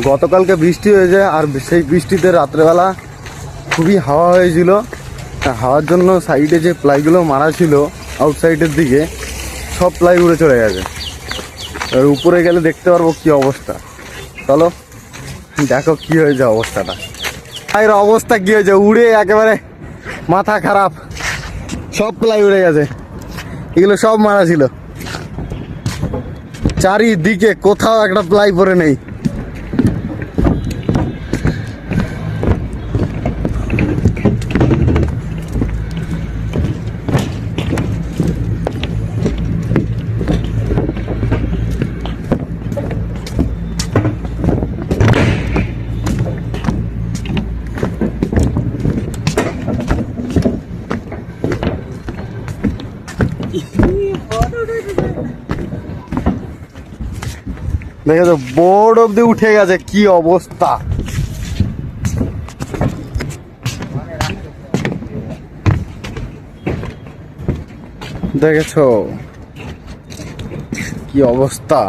গতকালকে বৃষ্টি হয়েছে, আর সেই বৃষ্টিতে রাত্রেবেলা খুবই হাওয়া হয়েছিল। হাওয়ার জন্য সাইডে যে প্লাইগুলো মারা ছিল আউটসাইডের দিকে, সব প্লাই উড়ে চলে গেছে। আর উপরে গেলে দেখতে পারবো কি অবস্থা। চলো দেখো কি হয়েছে অবস্থাটা। এর অবস্থা কি হয়েছে, উড়ে একেবারে মাথা খারাপ, সব প্লাই উড়ে গেছে। এগুলো সব মারা ছিল, চারিদিকে কোথাও একটা প্লাই পরে নেই। দেখে তো বোর্ড অব্দি উঠে গেছে, কি অবস্থা। দেখেছো কি অবস্থা।